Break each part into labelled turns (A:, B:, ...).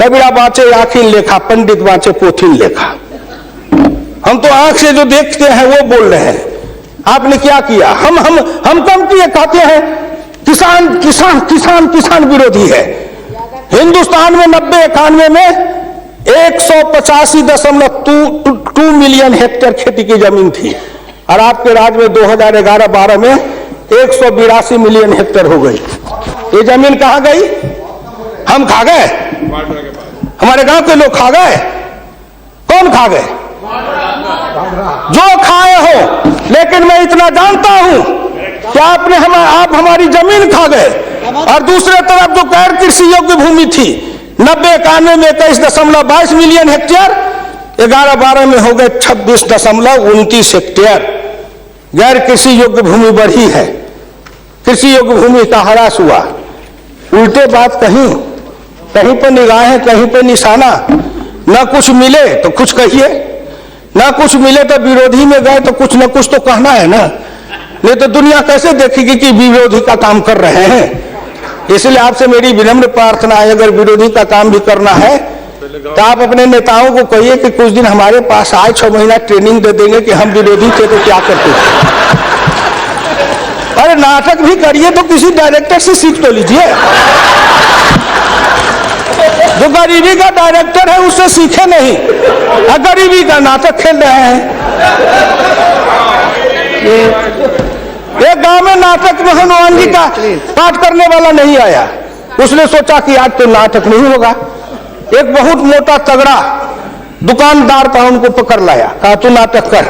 A: कबीरा बाँचे आखिन लेखा, पंडित बाँचे पोथिन लेखा। हम तो आंख से जो देखते हैं वो बोल रहे हैं। आपने क्या किया? हम कम किए, कहते हैं किसान किसान किसान किसान विरोधी है। हिंदुस्तान में 90-91 में 185.2 मिलियन हेक्टेयर खेती की जमीन थी और आपके राज्य में 2011-12 में 182 मिलियन हेक्टेयर हो गई। ये जमीन कहां गई? हम खा गए? हमारे गांव के लोग खा गए? कौन खा गए? जो खाए हो। लेकिन मैं इतना जानता हूं कि आप हमारी जमीन खा गए। और दूसरे तरफ जो गैर कृषि योग्य भूमि थी 90-91 में 21.22 मिलियन हेक्टेयर, 11-12 में हो गए 26.29 हेक्टेयर। गैर कृषि योग्य भूमि बढ़ी है, कृषि योग्य भूमि का ह्रास हुआ। उल्टे बात कहीं पर निगाहें, कहीं पे निशाना। न कुछ मिले तो कुछ कहिए, ना कुछ मिले तो विरोधी में गए तो कुछ न कुछ तो कहना है ना, नहीं तो दुनिया कैसे देखेगी कि विरोधी का काम कर रहे हैं। इसलिए आपसे मेरी विनम्र प्रार्थना है, अगर विरोधी का काम भी करना है तो आप अपने नेताओं को कहिए कि कुछ दिन हमारे पास आए, 6 महीना ट्रेनिंग दे देंगे कि हम विरोधी थे तो क्या करते थे। अरे नाटक भी करिए तो किसी डायरेक्टर से सीख तो लीजिए। जो गरीबी का डायरेक्टर है उससे सीखे नहीं, गरीबी का नाटक खेल रहे हैं। एक गांव में नाटक में हनुमान जी का पाठ करने वाला नहीं आया। उसने सोचा कि आज तो नाटक नहीं होगा। एक बहुत मोटा तगड़ा दुकानदार था, उनको पकड़ लाया, कहा तू नाटक कर,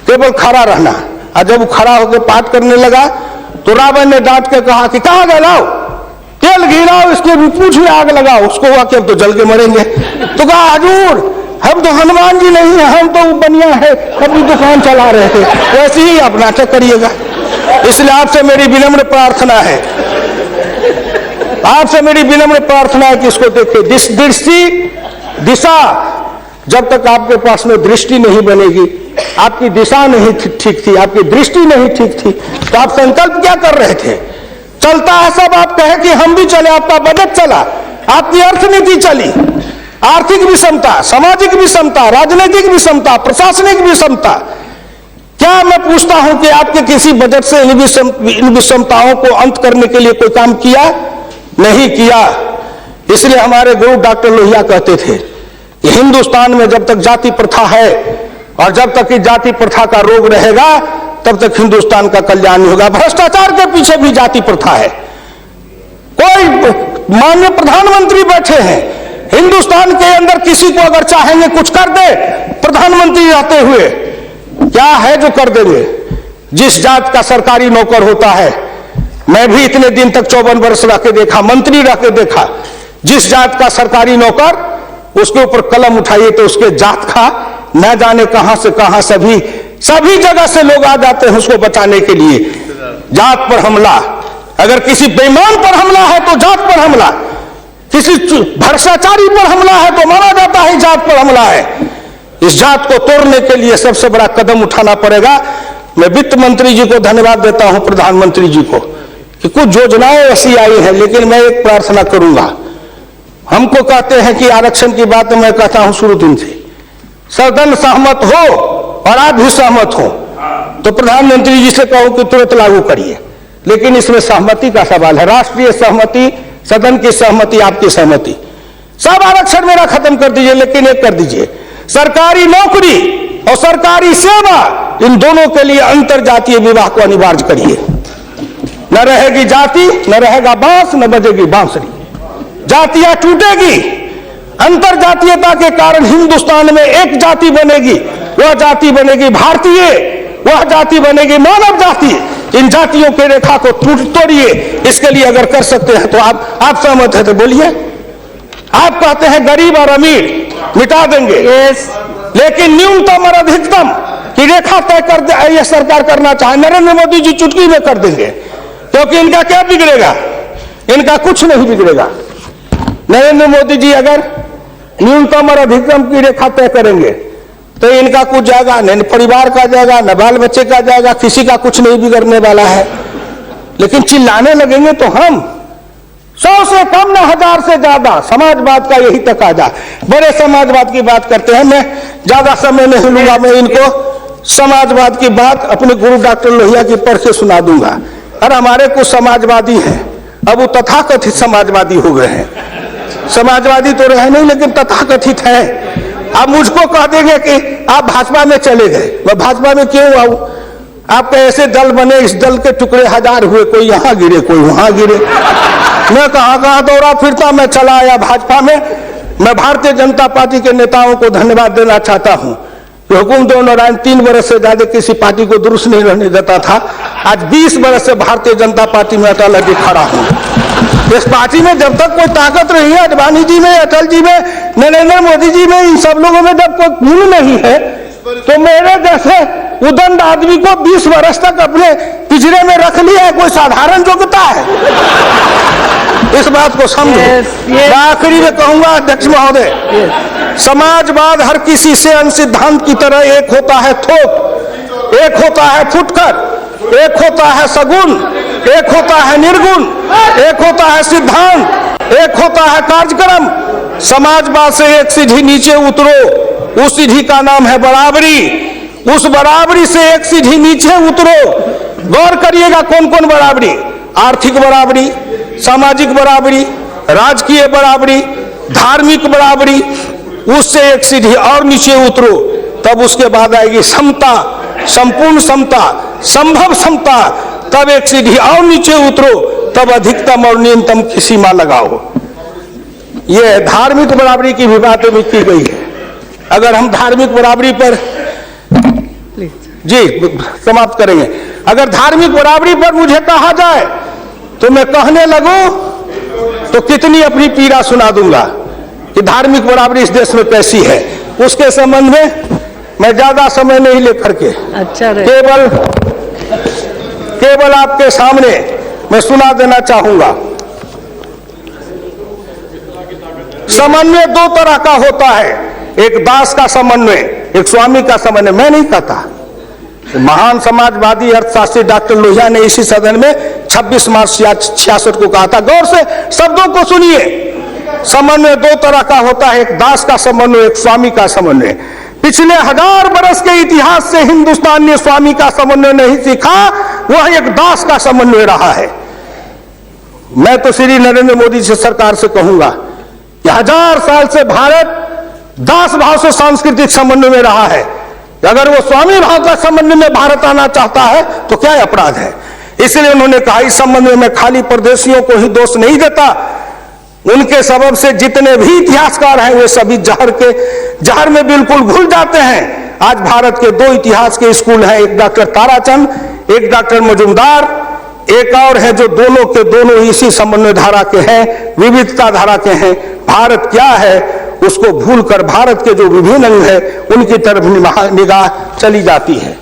A: केवल खड़ा रहना। और जब वो खड़ा होकर पाठ करने लगा तो रावण ने डांट के कहा कि कहां गए, लाओ तेल घिराओ, इसके पूछ में आग लगाओ। उसको हुआ कि अब तो जल के मरेंगे। तो कहा हजूर हम तो हनुमान जी नहीं है, हम तो बनिया है, अपनी दुकान चला रहे थे, वैसे ही आप नाटक करिएगा। इसलिए आपसे मेरी विनम्र प्रार्थना है, आपसे मेरी विनम्र प्रार्थना है कि इसको देखिए। दिशा, जब तक आपके पास में दृष्टि नहीं बनेगी, आपकी दिशा नहीं ठीक थी, आपकी दृष्टि नहीं ठीक थी, तो आप संकल्प क्या कर रहे थे? चलता है सब, आप कहे कि हम भी चले, आपका बजट चला, आपकी अर्थनीति चली, आर्थिक विषमता, सामाजिक विषमता, राजनीतिक विषमता, प्रशासनिक विषमता। क्या मैं पूछता हूं कि आपके किसी बजट से इन विषमताओं को अंत करने के लिए कोई काम किया? नहीं किया। इसलिए हमारे गुरु डॉक्टर लोहिया कहते थे कि हिंदुस्तान में जब तक जाति प्रथा है और जब तक इस जाति प्रथा का रोग रहेगा तब तक हिंदुस्तान का कल्याण नहीं होगा। भ्रष्टाचार के पीछे भी जाति प्रथा है। कोई माननीय प्रधानमंत्री बैठे हैं, हिंदुस्तान के अंदर किसी को अगर चाहेंगे कुछ कर दे, प्रधानमंत्री रहते हुए क्या है जो कर देंगे? जिस जात का सरकारी नौकर होता है, मैं भी इतने दिन तक 54 वर्ष रह के देखा, मंत्री रह के देखा, जिस जात का सरकारी नौकर, उसके ऊपर कलम उठाइए तो उसके जात का न जाने कहां से कहां सभी जगह से लोग आ जाते हैं उसको बचाने के लिए। जात पर हमला, अगर किसी बेईमान पर हमला है तो जात पर हमला, किसी भ्रष्टाचारी पर हमला है तो माना जाता है जात पर हमला है। इस जात को तोड़ने के लिए सबसे बड़ा कदम उठाना पड़ेगा। मैं वित्त मंत्री जी को धन्यवाद देता हूं, प्रधानमंत्री जी को, कि कुछ योजनाएं ऐसी आई हैं, लेकिन मैं एक प्रार्थना करूंगा। हमको कहते हैं कि आरक्षण की बात मैं कहता हूं शुरू दिन से, सदन सहमत हो और आप भी सहमत हो तो प्रधानमंत्री जी से कहो कि तुरंत लागू करिए। लेकिन इसमें सहमति का सवाल है, राष्ट्रीय सहमति, सदन की सहमति, आपकी सहमति। सब आरक्षण मेरा खत्म कर दीजिए, लेकिन एक कर दीजिए, सरकारी नौकरी और सरकारी सेवा, इन दोनों के लिए अंतर जातीय विवाह को अनिवार्य करिए। न रहेगी जाति, न रहेगा बांस, न बजेगी बांसुरी। जातियां टूटेगी, अंतर जातीयता के कारण हिंदुस्तान में एक जाति बनेगी, वह जाति बनेगी भारतीय, वह जाति बनेगी मानव जाति। इन जातियों के रेखा को तोड़िए। इसके लिए अगर कर सकते हैं तो आप सहमत है तो बोलिए। आप कहते हैं गरीब और अमीर मिटा देंगे, लेकिन न्यूनतम और अधिकतम की रेखा तय कर दे, यह सरकार करना चाहे, नरेंद्र मोदी जी चुटकी में कर देंगे, क्योंकि इनका क्या बिगड़ेगा? इनका कुछ नहीं बिगड़ेगा। नरेंद्र मोदी जी अगर न्यूनतम और अधिकतम की रेखा तय करेंगे तो इनका कुछ जाएगा, न परिवार का जाएगा, न बाल बच्चे का जाएगा, किसी का कुछ नहीं बिगड़ने वाला है। लेकिन चिल्लाने लगेंगे तो हम 100 से कम न 1000 से ज्यादा समाजवाद का यही तकाजा। बड़े समाजवाद की बात करते हैं, मैं ज्यादा समय नहीं लूंगा, मैं इनको समाजवाद की बात अपने गुरु डॉक्टर लोहिया की पढ़ के सुना दूंगा। और हमारे कुछ समाजवादी हैं, अब वो तथाकथित समाजवादी हो गए हैं, समाजवादी तो रहे नहीं लेकिन तथाकथित हैं। अब मुझको कह देंगे कि आप भाजपा में चले गए, मैं भाजपा में क्यों आऊं? आपके ऐसे दल बने, इस दल के टुकड़े 1000 हुए, कोई यहां गिरे कोई वहां गिरे, मैं कहां दौड़ा फिरता, मैं चला आया भाजपा में। मैं भारतीय जनता पार्टी के नेताओं को धन्यवाद देना चाहता हूं कि हुकुम देव नारायण 3 बरस से ज्यादा किसी पार्टी को दुरुस्त नहीं रहने देता था, आज 20 बरस से भारतीय जनता पार्टी में अटल अटल खड़ा हूं। इस पार्टी में जब तक कोई ताकत रही है, अडवाणी जी में, अटल जी में, नरेंद्र मोदी जी में, इन सब लोगों में जब कोई गुण नहीं है, तो मेरे जैसे उदंड आदमी को 20 वर्ष तक अपने पिंजरे में रख लिया है, कोई साधारण योग्यता है? इस बात को समझो। मैं आखिरी में कहूंगा अध्यक्ष महोदय, समाजवाद हर किसी से अन्य सिद्धांत की तरह एक होता है थोक, एक होता है फुटकर, एक होता है सगुण, एक होता है निर्गुण, एक होता है सिद्धांत, एक होता है कार्यक्रम। समाजवाद से एक सीढ़ी नीचे उतरो, उस सीढ़ी का नाम है बराबरी। उस बराबरी से एक सीढ़ी नीचे उतरो, गौर करिएगा कौन कौन बराबरी, आर्थिक बराबरी, सामाजिक बराबरी, राजकीय बराबरी, धार्मिक बराबरी। उससे एक सीढ़ी और नीचे उतरो, तब उसके बाद आएगी समता, संपूर्ण समता, संभव समता। तब एक सीढ़ी और नीचे उतरो, तब अधिकतम और न्यूनतम की सीमा लगाओ। यह धार्मिक बराबरी की भी बातें भी की गई है। अगर हम धार्मिक बराबरी पर जी समाप्त करेंगे, अगर धार्मिक बराबरी पर मुझे कहा जाए तो मैं कहने लगूं तो कितनी अपनी पीड़ा सुना दूंगा कि धार्मिक बराबरी इस देश में कैसी है। उसके संबंध में मैं ज्यादा समय नहीं लेकर के केवल आपके सामने मैं सुना देना चाहूंगा। समन्वय 2 तरह का होता है, एक दास का समन्वय, एक स्वामी का समन्वय। मैं नहीं कहता, महान समाजवादी अर्थशास्त्री डॉक्टर लोहिया ने इसी सदन में 26 मार्च 66 को कहा था। गौर से शब्दों को सुनिए। समन्वय 2 तरह का होता है, एक दास का समन्वय, एक स्वामी का समन्वय। पिछले 1000 बरस के इतिहास से हिंदुस्तान ने स्वामी का समन्वय नहीं सीखा, वह एक दास का समन्वय रहा है। मैं तो श्री नरेंद्र मोदी से सरकार से कहूंगा कि 1000 साल से भारत दास भाव से सांस्कृतिक समन्वय में रहा है। अगर वो स्वामी भाव का समन्वय में भारत आना चाहता है तो क्या अपराध है? इसलिए उन्होंने कहा इस समन्वय में खाली परदेशियों को ही दोष नहीं देता, उनके सबब से जितने भी इतिहासकार हैं वे सभी जहर में बिल्कुल घुल जाते हैं। आज भारत के 2 इतिहास के स्कूल हैं, एक डॉक्टर ताराचंद, एक डॉक्टर मजुमदार, एक और है जो दोनों के दोनों इसी समन्वय धारा के हैं, विविधता धारा के हैं। भारत क्या है उसको भूलकर भारत के जो विभिन्न अंग है उनकी तरफ निगाह चली जाती है।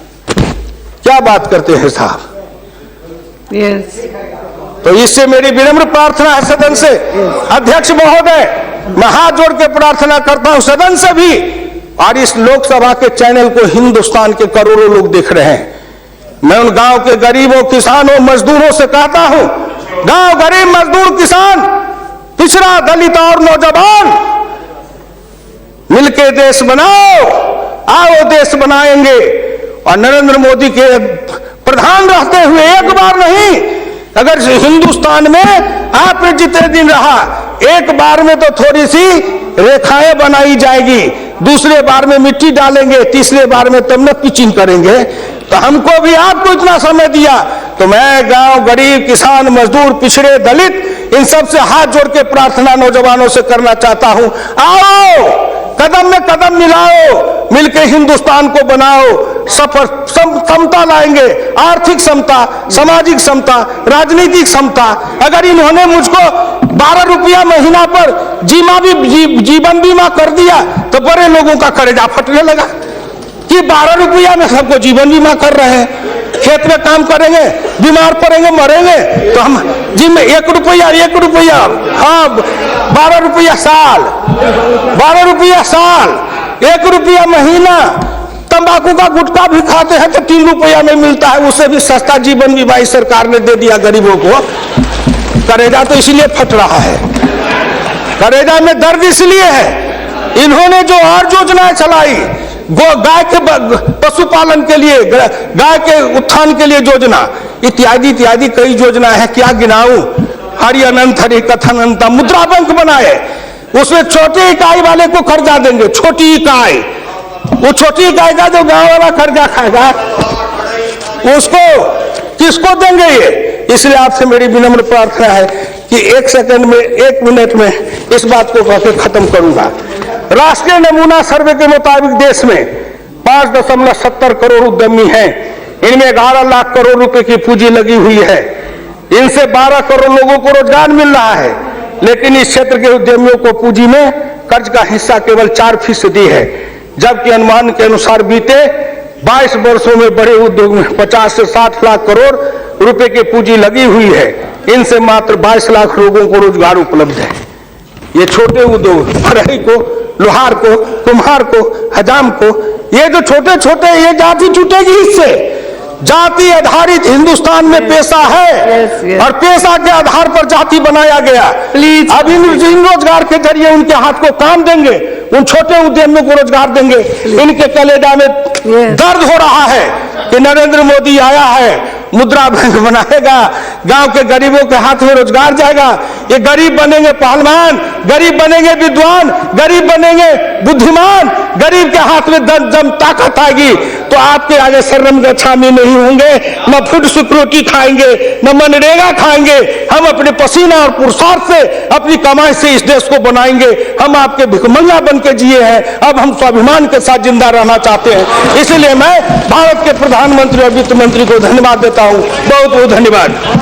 A: क्या बात करते हैं साहब? तो इससे मेरी विनम्र प्रार्थना है सदन से, अध्यक्ष महोदय, मैं हाथ जोड़ के प्रार्थना करता हूं सदन से भी, और इस लोकसभा के चैनल को हिंदुस्तान के करोड़ों लोग देख रहे हैं। मैं उन गांव के गरीबों, किसानों, मजदूरों से कहता हूं, गांव गरीब, मजदूर, किसान, पिछड़ा, दलित और नौजवान, मिलके देश बनाओ, आओ देश बनाएंगे। और नरेंद्र मोदी के प्रधान रहते हुए एक बार नहीं, अगर हिंदुस्तान में आपने जितने दिन रहा, एक बार में तो थोड़ी सी रेखाएं बनाई जाएगी, दूसरे बार में मिट्टी डालेंगे, तीसरे बार में तब न पिचिंग करेंगे। तो हमको भी आपको इतना समय दिया, तो मैं गांव, गरीब, किसान, मजदूर, पिछड़े, दलित, इन सब से हाथ जोड़ के प्रार्थना नौजवानों से करना चाहता हूं, आओ कदम में कदम मिलाओ, मिलके हिंदुस्तान को बनाओ, समता लाएंगे, आर्थिक समता, सामाजिक समता, राजनीतिक समता। अगर इन्होंने मुझको 12 रुपया महीना पर जीवन बीमा कर दिया तो बड़े लोगों का कलेजा फटने लगा कि 12 रुपया में सबको जीवन बीमा कर रहे हैं। खेत में काम करेंगे, बीमार पड़ेंगे, मरेंगे, तो हम जिम में 1 रुपया, हाँ 12 रुपया साल, 12 रुपया साल, 1 रुपया महीना। तंबाकू का गुटखा भी खाते हैं तो 3 रुपया में मिलता है, उससे भी सस्ता जीवन बीमा सरकार ने दे दिया गरीबों को। कलेजा तो इसलिए फट रहा है, कलेजा में दर्द इसलिए है, इन्होंने जो और योजनाएं चलाई, गाय के पशुपालन के लिए, गाय के उत्थान के लिए योजना, इत्यादि इत्यादि कई योजना है, क्या गिनाऊं। हरि अनंत हरि कथन अनंत। मुद्रा बैंक बनाए, उसमें छोटी इकाई वाले को कर्जा देंगे, छोटी इकाई, वो छोटी इकाई का जो गांव वाला कर्जा खाएगा उसको किसको देंगे ये। इसलिए आपसे मेरी विनम्र प्रार्थना है कि 1 सेकंड में, 1 मिनट में इस बात को कहकर खत्म करूंगा। राष्ट्रीय नमूना सर्वे के मुताबिक देश में 5.70 करोड़ उद्यमी हैं। इनमें 11 लाख करोड़ रुपए की पूंजी लगी हुई है। इनसे 12 करोड़ लोगों को रोजगार मिल रहा है, लेकिन इस क्षेत्र के उद्यमियों को पूंजी में कर्ज का हिस्सा केवल 4% है, जबकि अनुमान के अनुसार बीते 22 वर्षों में बड़े उद्योग में 50 से 60 लाख करोड़ रुपए की पूंजी लगी हुई है। इनसे मात्र 22 लाख लोगों को रोजगार उपलब्ध है। ये छोटे उद्योग, बढ़ई को, लोहार को, कुम्हार को, हजाम को, ये जो छोटे छोटे, ये जाति जुटेगी इससे। जाति आधारित हिंदुस्तान में पेशा है और पेशा के आधार पर जाति बनाया गया। अब इन रोजगार के जरिए उनके हाथ को काम देंगे, उन छोटे उद्यमियों को रोजगार देंगे। इनके कलेजा में दर्द हो रहा है कि नरेंद्र मोदी आया है, मुद्रा बैंक बनाएगा, गांव के गरीबों के हाथ में रोजगार जाएगा। ये गरीब बनेंगे पहलवान, गरीब बनेंगे विद्वान, गरीब बनेंगे बुद्धिमान, गरीब के हाथ में दम ताकत आएगी तो आपके आगे शर्म गच्छामी नहीं होंगे, न फूड सिक्योरिटी खाएंगे, न मनरेगा खाएंगे। हम अपने पसीना और पुरुषार्थ से, अपनी कमाई से इस देश को बनाएंगे। हम आपके भिखमंगा बन के जिए हैं, अब हम स्वाभिमान के साथ जिंदा रहना चाहते हैं। इसलिए मैं भारत के प्रधानमंत्री और वित्त मंत्री को धन्यवाद देता हूं। बहुत बहुत धन्यवाद।